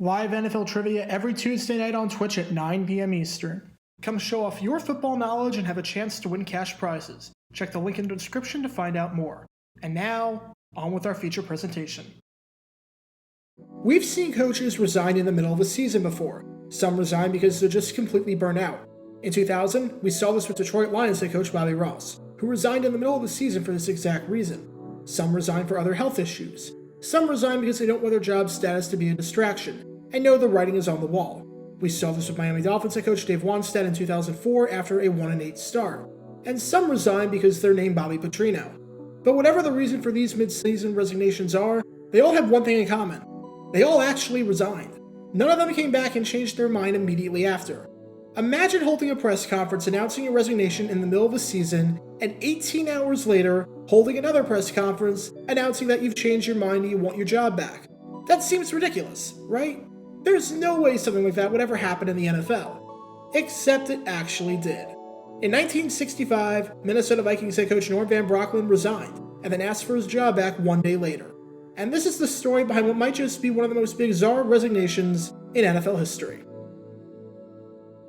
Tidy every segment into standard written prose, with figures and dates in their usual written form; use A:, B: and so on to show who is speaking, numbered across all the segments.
A: Live NFL trivia every Tuesday night on Twitch at 9 p.m. Eastern. Come show off your football knowledge and have a chance to win cash prizes. Check the link in the description to find out more. And now, on with our feature presentation. We've seen coaches resign in the middle of a season before. Some resign because they're just completely burnt out. In 2000, we saw this with Detroit Lions head coach Bobby Ross, who resigned in the middle of the season for this exact reason. Some resign for other health issues. Some resign because they don't want their job status to be a distraction, and know the writing is on the wall. We saw this with Miami Dolphins head coach Dave Wanstead in 2004 after a 1-8 start. And some resign because they're named Bobby Petrino. But whatever the reason for these mid-season resignations are, they all have one thing in common. They all actually resigned. None of them came back and changed their mind immediately after. Imagine holding a press conference announcing your resignation in the middle of a season, and 18 hours later, holding another press conference announcing that you've changed your mind and you want your job back. That seems ridiculous, right? There's no way something like that would ever happen in the NFL. Except it actually did. In 1965, Minnesota Vikings head coach Norm Van Brocklin resigned, and then asked for his job back one day later. And this is the story behind what might just be one of the most bizarre resignations in NFL history.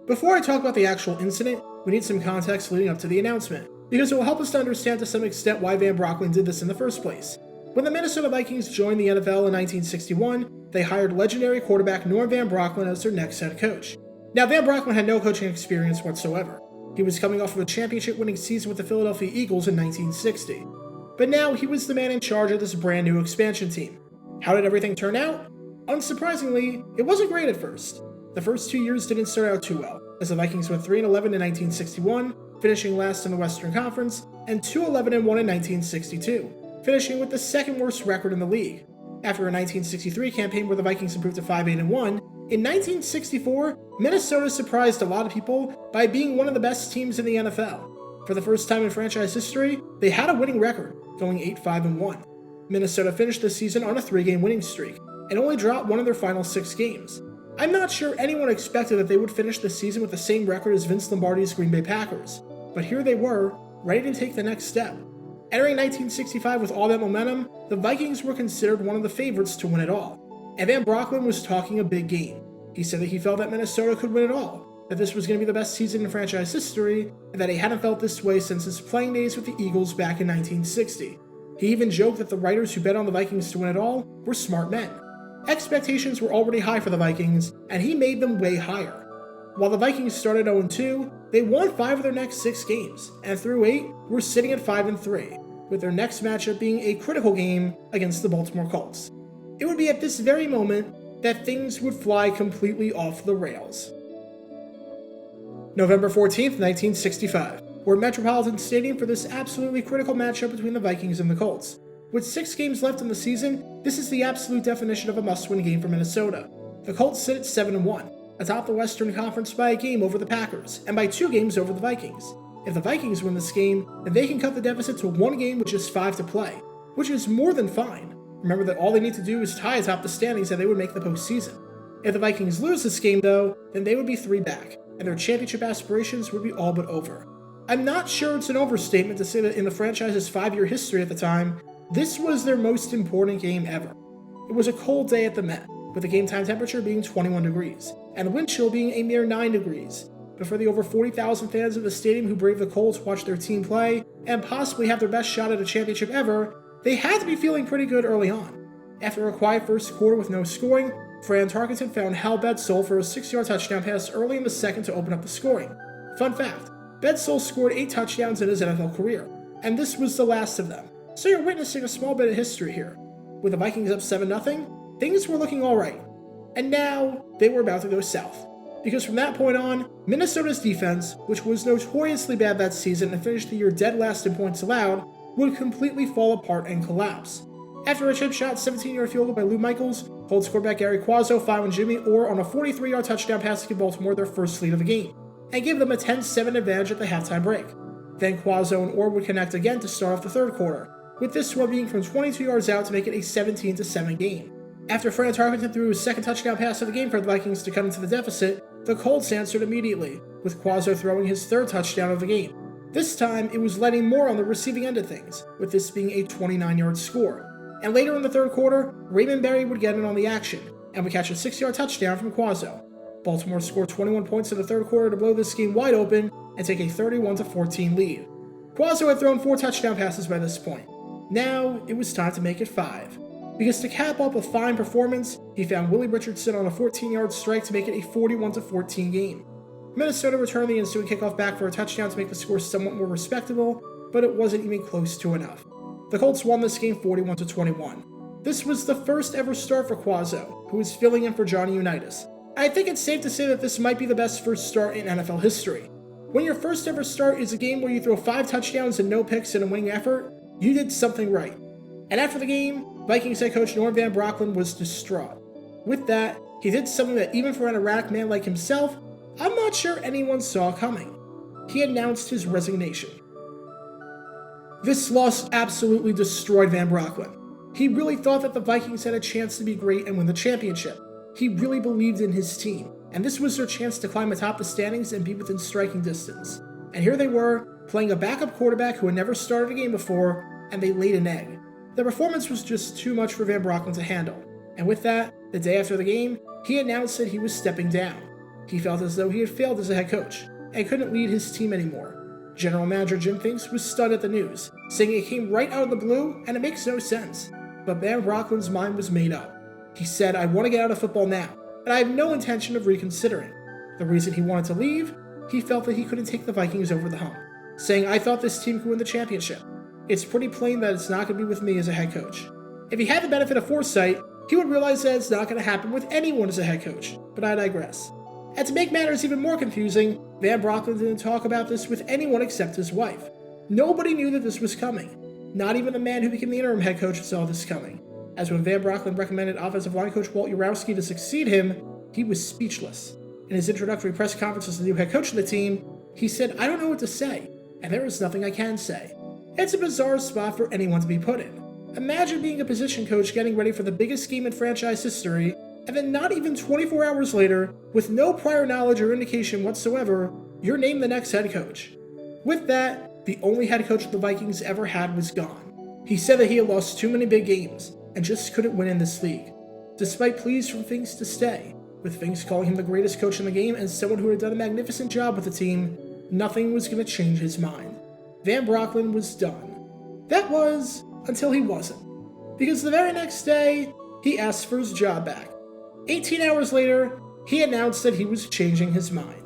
A: Before I talk about the actual incident, we need some context leading up to the announcement, because it will help us to understand to some extent why Van Brocklin did this in the first place. When the Minnesota Vikings joined the NFL in 1961, they hired legendary quarterback Norm Van Brocklin as their next head coach. Now, Van Brocklin had no coaching experience whatsoever. He was coming off of a championship-winning season with the Philadelphia Eagles in 1960. But now he was the man in charge of this brand new expansion team. How did everything turn out? Unsurprisingly, it wasn't great at first. The first 2 years didn't start out too well, as the Vikings went 3-11 in 1961, finishing last in the Western Conference, and 2-11-1 in 1962, finishing with the second worst record in the league. After a 1963 campaign where the Vikings improved to 5-8-1, in 1964, Minnesota surprised a lot of people by being one of the best teams in the NFL. For the first time in franchise history, they had a winning record, going 8-5-1. Minnesota finished the season on a 3-game winning streak, and only dropped one of their final 6 games. I'm not sure anyone expected that they would finish the season with the same record as Vince Lombardi's Green Bay Packers, but here they were, ready to take the next step. Entering 1965 with all that momentum, the Vikings were considered one of the favorites to win it all. And Van Brocklin was talking a big game. He said that he felt that Minnesota could win it all, that this was going to be the best season in franchise history, and that he hadn't felt this way since his playing days with the Eagles back in 1960. He even joked that the writers who bet on the Vikings to win it all were smart men. Expectations were already high for the Vikings, and he made them way higher. While the Vikings started 0-2, they won 5 of their next 6 games, and through 8, were sitting at 5-3, with their next matchup being a critical game against the Baltimore Colts. It would be at this very moment that things would fly completely off the rails. November 14th, 1965. We're at Metropolitan Stadium for this absolutely critical matchup between the Vikings and the Colts. With 6 games left in the season, this is the absolute definition of a must-win game for Minnesota. The Colts sit at 7-1, atop the Western Conference by a game over the Packers, and by 2 games over the Vikings. If the Vikings win this game, then they can cut the deficit to 1 game with just 5 to play, which is more than fine. Remember that all they need to do is tie atop the standings and they would make the postseason. If the Vikings lose this game though, then they would be 3 back, and their championship aspirations would be all but over. I'm not sure it's an overstatement to say that in the franchise's 5-year history at the time, this was their most important game ever. It was a cold day at the Met, with the game time temperature being 21 degrees, and the wind chill being a mere 9 degrees. But for the over 40,000 fans of the stadium who braved the Colts to watch their team play, and possibly have their best shot at a championship ever, they had to be feeling pretty good early on. After a quiet first quarter with no scoring, Fran Tarkenton found Hal Bedsole for a 6-yard touchdown pass early in the second to open up the scoring. Fun fact, Bedsole scored 8 touchdowns in his NFL career, and this was the last of them. So you're witnessing a small bit of history here. With the Vikings up 7-0, things were looking alright. And now, they were about to go south. Because from that point on, Minnesota's defense, which was notoriously bad that season and finished the year dead last in points allowed, would completely fall apart and collapse. After a chip shot 17-yard field goal by Lou Michaels, Colts quarterback Gary Quazzo found Jimmy Orr on a 43-yard touchdown pass to give Baltimore their first lead of the game, and give them a 10-7 advantage at the halftime break. Then Quazzo and Orr would connect again to start off the third quarter, with this one being from 22 yards out to make it a 17-7 game. After Fran Tarkenton threw his second touchdown pass of the game for the Vikings to cut into the deficit, the Colts answered immediately, with Quazzo throwing his third touchdown of the game. This time, it was Lenny Moore on the receiving end of things, with this being a 29-yard score. And later in the third quarter, Raymond Berry would get in on the action, and would catch a 6-yard touchdown from Quazzo. Baltimore scored 21 points in the third quarter to blow this game wide open and take a 31-14 lead. Quazzo had thrown 4 touchdown passes by this point. Now, it was time to make it 5. Because to cap up a fine performance, he found Willie Richardson on a 14-yard strike to make it a 41-14 game. Minnesota returned the ensuing kickoff back for a touchdown to make the score somewhat more respectable, but it wasn't even close to enough. The Colts won this game 41-21. This was the first ever start for Quazzo, who was filling in for Johnny Unitas. I think it's safe to say that this might be the best first start in NFL history. When your first ever start is a game where you throw 5 touchdowns and no picks in a winning effort, you did something right. And after the game, Vikings head coach Norm Van Brocklin was distraught. With that, he did something that even for an erratic man like himself, I'm not sure anyone saw coming. He announced his resignation. This loss absolutely destroyed Van Brocklin. He really thought that the Vikings had a chance to be great and win the championship. He really believed in his team, and this was their chance to climb atop the standings and be within striking distance. And here they were, playing a backup quarterback who had never started a game before, and they laid an egg. The performance was just too much for Van Brocklin to handle, and with that, the day after the game, he announced that he was stepping down. He felt as though he had failed as a head coach, and couldn't lead his team anymore. General Manager Jim Finks was stunned at the news, saying it came right out of the blue and it makes no sense. But Van Brocklin's mind was made up. He said, "I want to get out of football now, and I have no intention of reconsidering." The reason he wanted to leave, he felt that he couldn't take the Vikings over the hump, saying, "I thought this team could win the championship. It's pretty plain that it's not going to be with me as a head coach." If he had the benefit of foresight, he would realize that it's not going to happen with anyone as a head coach, but I digress. And to make matters even more confusing, Van Brocklin didn't talk about this with anyone except his wife. Nobody knew that this was coming. Not even the man who became the interim head coach saw this coming. As when Van Brocklin recommended offensive line coach Walt Urowski to succeed him, he was speechless. In his introductory press conference as the new head coach of the team, he said, "I don't know what to say, and there is nothing I can say." It's a bizarre spot for anyone to be put in. Imagine being a position coach getting ready for the biggest game in franchise history, and then not even 24 hours later, with no prior knowledge or indication whatsoever, you're named the next head coach. With that, the only head coach the Vikings ever had was gone. He said that he had lost too many big games, and just couldn't win in this league. Despite pleas from Finks to stay, with Finks calling him the greatest coach in the game and someone who had done a magnificent job with the team, nothing was going to change his mind. Van Brocklin was done. That was, until he wasn't. Because the very next day, he asked for his job back. 18 hours later, he announced that he was changing his mind.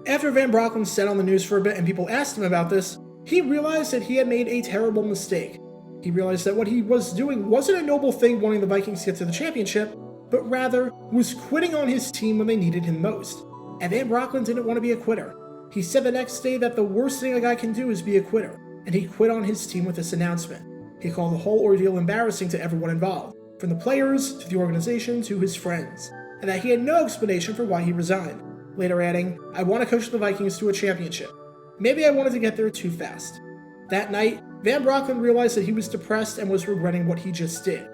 A: After Van Brocklin sat on the news for a bit and people asked him about this, he realized that he had made a terrible mistake. He realized that what he was doing wasn't a noble thing wanting the Vikings to get to the championship, but rather was quitting on his team when they needed him most. And Van Brocklin didn't want to be a quitter. He said the next day that the worst thing a guy can do is be a quitter, and he quit on his team with this announcement. He called the whole ordeal embarrassing to everyone involved, from the players to the organization to his friends, and that he had no explanation for why he resigned, later adding, "I want to coach the Vikings to a championship. Maybe I wanted to get there too fast." That night, Van Brocklin realized that he was depressed and was regretting what he just did.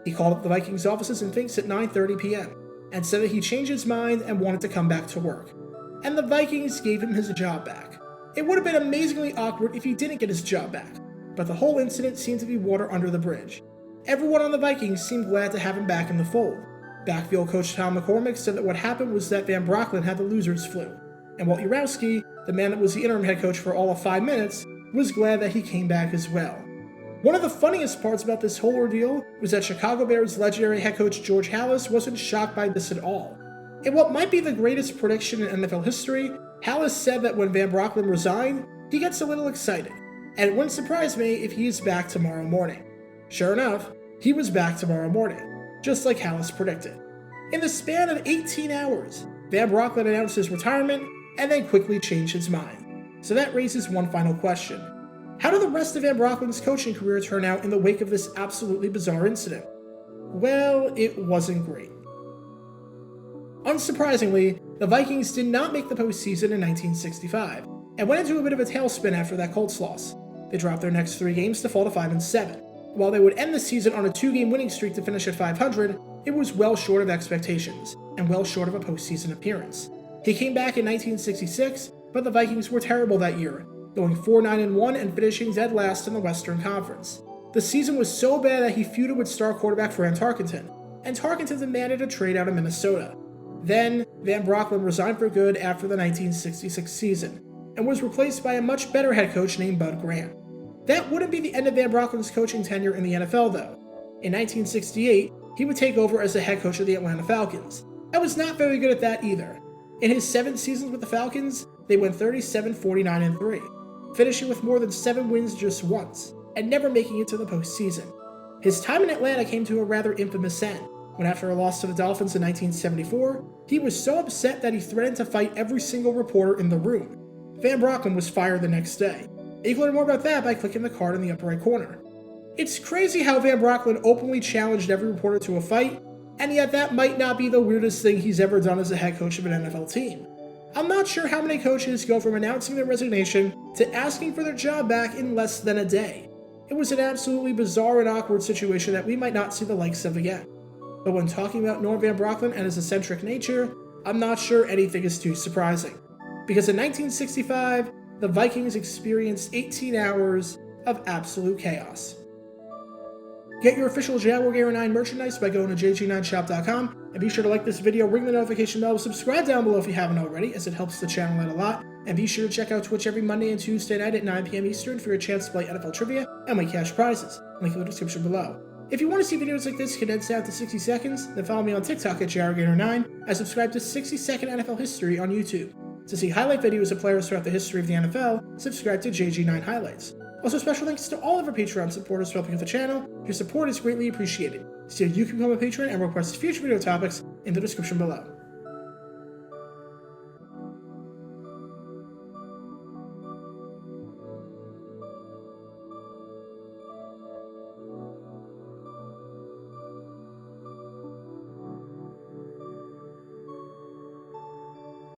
A: He called up the Vikings offices in Finks at 9:30 p.m. and said that he changed his mind and wanted to come back to work. And the Vikings gave him his job back. It would have been amazingly awkward if he didn't get his job back, but the whole incident seemed to be water under the bridge. Everyone on the Vikings seemed glad to have him back in the fold. Backfield coach Tom McCormick said that what happened was that Van Brocklin had the loser's flu, and Walt Urowski, the man that was the interim head coach for all of 5 minutes, was glad that he came back as well. One of the funniest parts about this whole ordeal was that Chicago Bears legendary head coach George Halas wasn't shocked by this at all. In what might be the greatest prediction in NFL history, Halas said that when Van Brocklin resigned, he gets a little excited, and it wouldn't surprise me if he is back tomorrow morning. Sure enough, he was back tomorrow morning, just like Halas predicted. In the span of 18 hours, Van Brocklin announced his retirement and then quickly changed his mind. So that raises one final question. How did the rest of Van Brocklin's coaching career turn out in the wake of this absolutely bizarre incident? Well, it wasn't great. Unsurprisingly, the Vikings did not make the postseason in 1965, and went into a bit of a tailspin after that Colts loss. They dropped their next 3 games to fall to 5-7. While they would end the season on a 2-game winning streak to finish at 500, it was well short of expectations, and well short of a postseason appearance. He came back in 1966, but the Vikings were terrible that year, going 4-9-1 and finishing dead last in the Western Conference. The season was so bad that he feuded with star quarterback Fran Tarkenton, and Tarkenton demanded a trade out of Minnesota. Then, Van Brocklin resigned for good after the 1966 season, and was replaced by a much better head coach named Bud Grant. That wouldn't be the end of Van Brocklin's coaching tenure in the NFL, though. In 1968, he would take over as the head coach of the Atlanta Falcons, and was not very good at that either. In his 7 seasons with the Falcons, they went 37-49-3, finishing with more than 7 wins just once, and never making it to the postseason. His time in Atlanta came to a rather infamous end, when after a loss to the Dolphins in 1974, he was so upset that he threatened to fight every single reporter in the room. Van Brocklin was fired the next day. You can learn more about that by clicking the card in the upper right corner. It's crazy how Van Brocklin openly challenged every reporter to a fight, and yet that might not be the weirdest thing he's ever done as a head coach of an NFL team. I'm not sure how many coaches go from announcing their resignation to asking for their job back in less than a day. It was an absolutely bizarre and awkward situation that we might not see the likes of again. But when talking about Norm Van Brocklin and his eccentric nature, I'm not sure anything is too surprising. Because in 1965, the Vikings experienced 18 hours of absolute chaos. Get your official Jaguar Gear 9 merchandise by going to jg9shop.com, and be sure to like this video, ring the notification bell, subscribe down below if you haven't already, as it helps the channel out a lot, and be sure to check out Twitch every Monday and Tuesday night at 9 p.m. Eastern for your chance to play NFL trivia and win cash prizes. Link in the description below. If you want to see videos like this condensed down to 60 seconds, then follow me on TikTok at JaguarGator9, and subscribe to 60-second NFL History on YouTube. To see highlight videos of players throughout the history of the NFL, subscribe to JG9 Highlights. Also, special thanks to all of our Patreon supporters for helping with the channel. Your support is greatly appreciated. So you can become a patron and request future video topics in the description below.